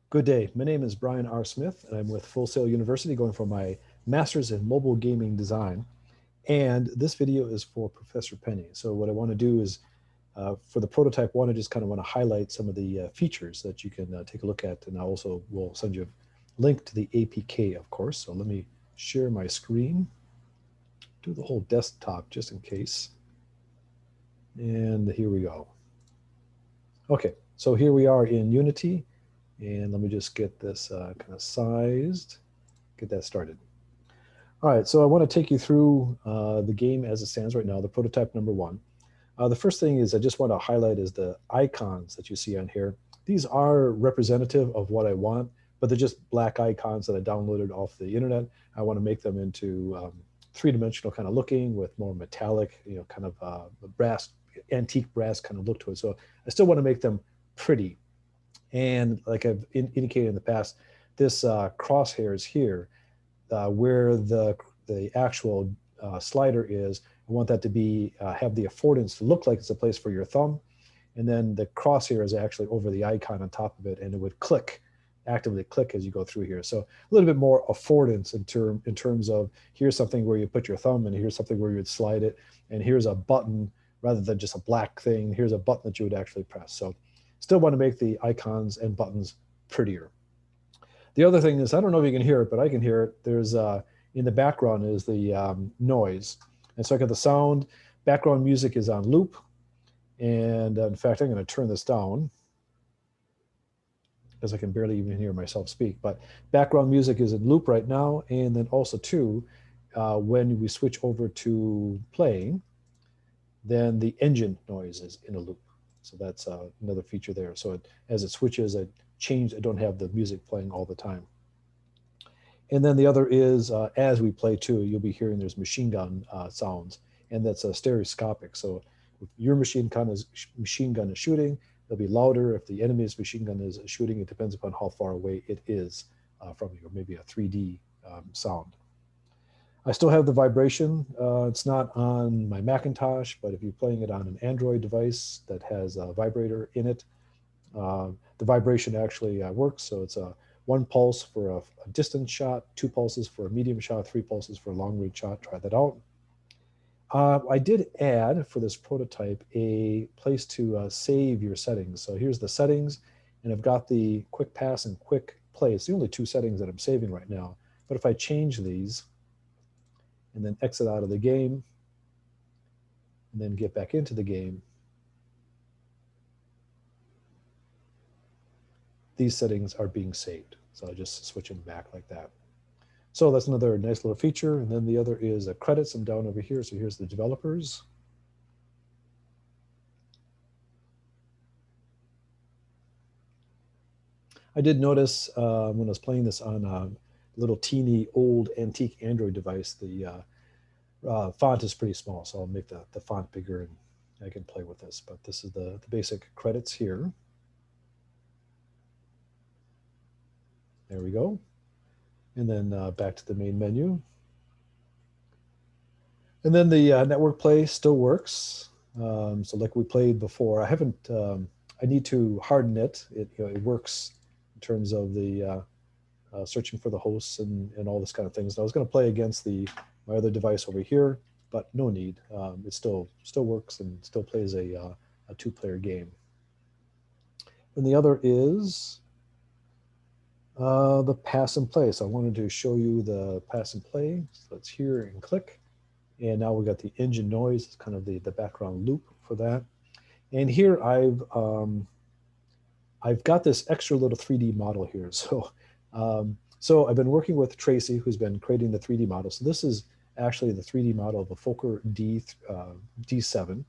Good day. My name is Brian R. Smith, and I'm with Full Sail University going for my master's in mobile gaming design. And this video is for Professor Penny. So what I want to do is, for the prototype one, I just kind of want to highlight some of the features that you can take a look at. And I also will send you a link to the APK, of course. So let me share my screen, do the whole desktop just in case. And here we go. Okay, so here we are in Unity. And let me just get this kind of sized, get that started. All right, so I want to take you through the game as it stands right now, the prototype number one. The first thing is I just want to highlight is the icons that you see on here. These are representative of what I want, but they're just black icons that I downloaded off the internet. I want to make them into three-dimensional kind of looking with more metallic, kind of brass, antique brass kind of look to it. So I still want to make them pretty. And like I've indicated in the past, this crosshairs here, where the actual slider is, I want that to be have the affordance to look like it's a place for your thumb. And then the crosshair is actually over the icon on top of it, and it would actively click as you go through here. So a little bit more affordance in terms of here's something where you put your thumb, and here's something where you would slide it, and here's a button rather than just a black thing. Here's a button that you would actually press. So still want to make the icons and buttons prettier. The other thing is, I don't know if you can hear it, but I can hear it. There's in the background is the noise. And so I got the sound, background music is on loop. And in fact, I'm going to turn this down because I can barely even hear myself speak. But background music is in loop right now. And then also too, when we switch over to playing, then the engine noise is in a loop. So that's another feature there. So as it switches, I don't have the music playing all the time. And then the other is, as we play too, you'll be hearing there's machine gun sounds, and that's stereoscopic. So if your machine gun is shooting, it'll be louder. If the enemy's machine gun is shooting, it depends upon how far away it is from you, or maybe a 3D sound. I still have the vibration. It's not on my Macintosh, but if you're playing it on an Android device that has a vibrator in it, the vibration actually works. So it's a 1 pulse for a distance shot, 2 pulses for a medium shot, 3 pulses for a long range shot. Try that out. I did add for this prototype a place to save your settings. So here's the settings, and I've got the quick pass and quick play. It's the only 2 settings that I'm saving right now. But if I change these, and then exit out of the game, and then get back into the game, these settings are being saved. So I just switch them back like that. So that's another nice little feature. And then the other is credits. I'm down over here. So here's the developers. I did notice when I was playing this on a little teeny old antique Android device, the font is pretty small, so I'll make the font bigger and I can play with this. But this is the basic credits here. There we go. And then back to the main menu. And then the network play still works. So like we played before, I need to harden it. It works in terms of the searching for the hosts and all this kind of things. And I was going to play against my other device over here, but no need. It still works and still plays a 2-player game. And the other is the pass and play. So I wanted to show you the pass and play. So let's hear and click. And now we got the engine noise. It's kind of the background loop for that. And here I've got this extra little 3D model here. So I've been working with Tracy, who's been creating the 3D model. So this is actually the 3D model of a Fokker D.VII.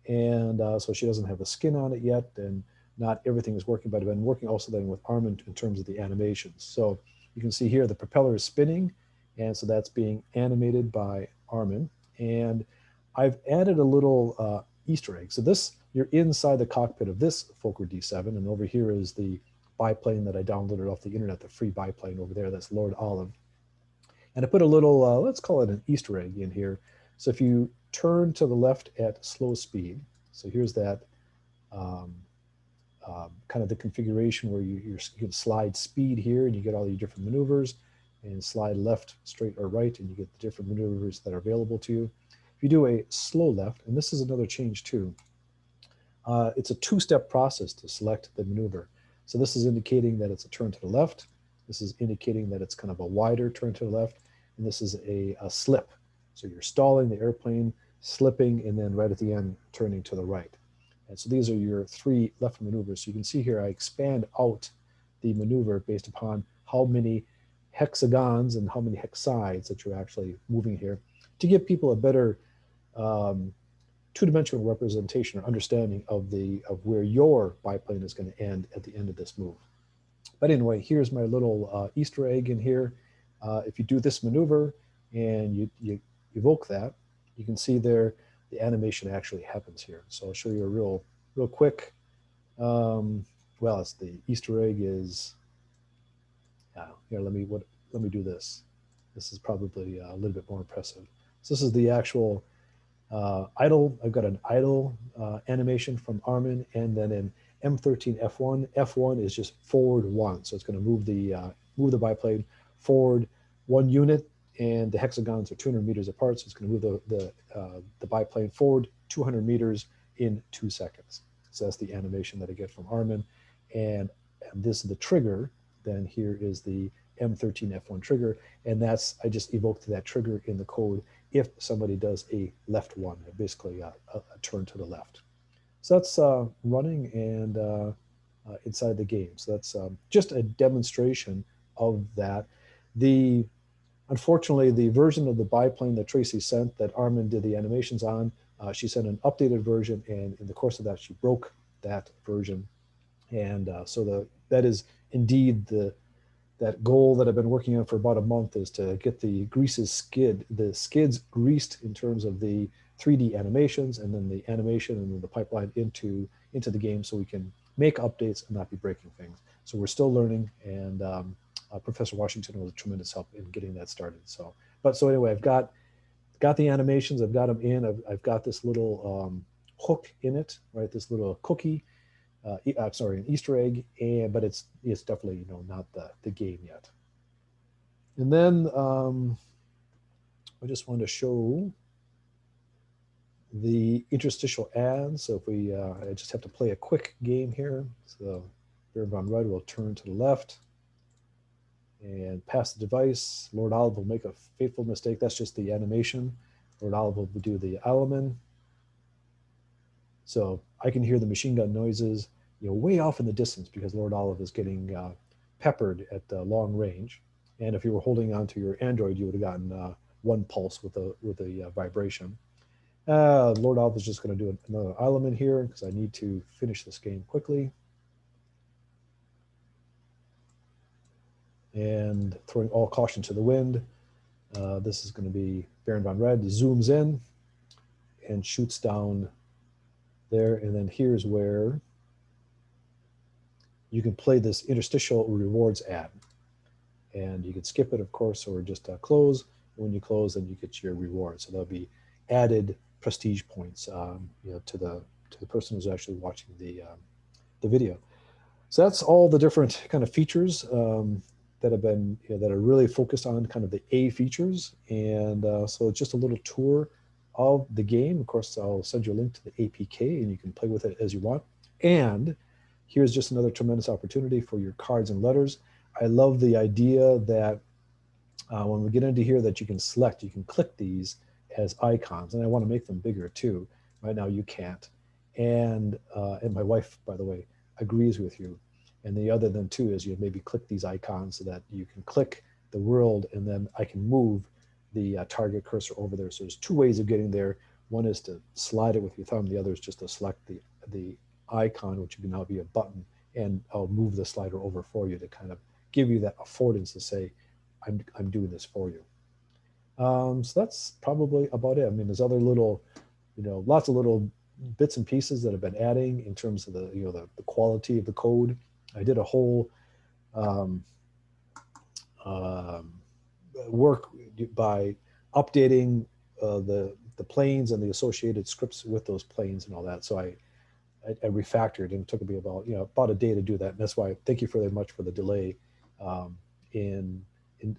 And so she doesn't have the skin on it yet, and not everything is working, but I've been working also then with Armin in terms of the animations. So you can see here the propeller is spinning, and so that's being animated by Armin. And I've added a little Easter egg. So you're inside the cockpit of this Fokker D.VII, and over here is the biplane that I downloaded off the internet, the free biplane over there. That's Lord Olive. And I put a little, let's call it an Easter egg in here. So if you turn to the left at slow speed, so here's that kind kind of the configuration where you can slide speed here and you get all your different maneuvers, and slide left, straight, or right, and you get the different maneuvers that are available to you. If you do a slow left, and this is another change too, it's a two-step process to select the maneuver. So this is indicating that it's a turn to the left. This is indicating that it's kind of a wider turn to the left. And this is a slip. So you're stalling the airplane, slipping, and then right at the end, turning to the right. And so these are your three left maneuvers. So you can see here, I expand out the maneuver based upon how many hexagons and how many hex sides that you're actually moving here to give people a better two-dimensional representation or understanding of where your biplane is going to end at the end of this move. But anyway, here's my little Easter egg in here. If you do this maneuver and you evoke that, you can see there the animation actually happens here. So I'll show you a real quick. Well, it's the Easter egg is. Here, let me do this. This is probably a little bit more impressive. So this is the actual idle. I've got an idle animation from Armin, and then an M13 F1. F1 is just forward one, so it's going to move the biplane forward 1 unit, and the hexagons are 200 meters apart, so it's going to move the biplane forward 200 meters in 2 seconds. So that's the animation that I get from Armin, and this is the trigger. Then here is the M13 F1 trigger, and I just evoked that trigger in the code if somebody does a left one, basically a turn to the left. So that's running and inside the game. So that's just a demonstration of that. Unfortunately, the version of the biplane that Tracy sent that Armin did the animations on, she sent an updated version, and in the course of that, she broke that version. And so that is indeed that goal that I've been working on for about a month, is to get the skids greased in terms of the 3D animations, and then the animation and then the pipeline into the game, so we can make updates and not be breaking things. So we're still learning, and Professor Washington was a tremendous help in getting that started. So anyway, I've got the animations, I've got them in, I've got this little hook in it, right? This little cookie. Sorry, an Easter egg, but it's definitely not the game yet. And then I just wanted to show the interstitial ads. So if I just have to play a quick game here. So Baron von Rudd will turn to the left and pass the device. Lord Olive will make a fateful mistake. That's just the animation. Lord Olive will do the element. So I can hear the machine gun noises, way off in the distance, because Lord Olive is getting peppered at long range. And if you were holding onto your Android, you would have gotten one pulse with a vibration. Lord Olive is just going to do another element here because I need to finish this game quickly. And throwing all caution to the wind. This is going to be Baron von Red zooms in and shoots down there, and then here's where you can play this interstitial rewards ad, and you can skip it, of course, or just close. When you close, then you get your reward. So there'll be added prestige points, to the person who's actually watching the video. So that's all the different kind of features that have been that are really focused on kind of the A features, and so it's just a little tour of the game. Of course, I'll send you a link to the APK, and you can play with it as you want. And here's just another tremendous opportunity for your cards and letters. I love the idea that when we get into here, that you can click these as icons, and I want to make them bigger too. Right now you can't, and my wife, by the way, agrees with you. And the other then too is you maybe click these icons so that you can click the world, and then I can move the target cursor over there. So there's two ways of getting there. One is to slide it with your thumb. The other is just to select the icon, which can now be a button, and I'll move the slider over for you to kind of give you that affordance to say, I'm doing this for you. So that's probably about it. I mean, there's other little, lots of little bits and pieces that have been adding in terms of the quality of the code. I did a whole work by updating the planes and the associated scripts with those planes and all that. So I refactored, and it took me about a day to do that. And that's why thank you very much for the delay um, in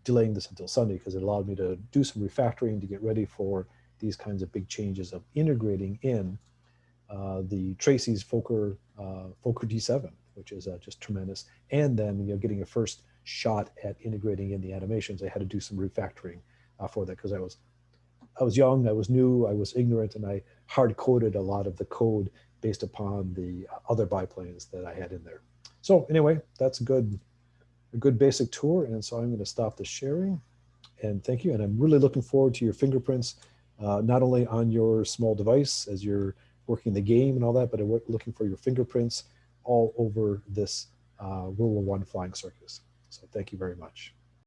delaying this until Sunday, because it allowed me to do some refactoring to get ready for these kinds of big changes of integrating in the Tracy's Fokker D.VII, which is just tremendous. And then getting a first shot at integrating in the animations, I had to do some refactoring for that, because I was young, I was new, I was ignorant, and I hard coded a lot of the code based upon the other biplanes that I had in there. So anyway, that's a good basic tour. And so I'm going to stop the sharing. And thank you. And I'm really looking forward to your fingerprints, not only on your small device as you're working the game and all that, but I'm looking for your fingerprints all over this World War I Flying Circus. So thank you very much.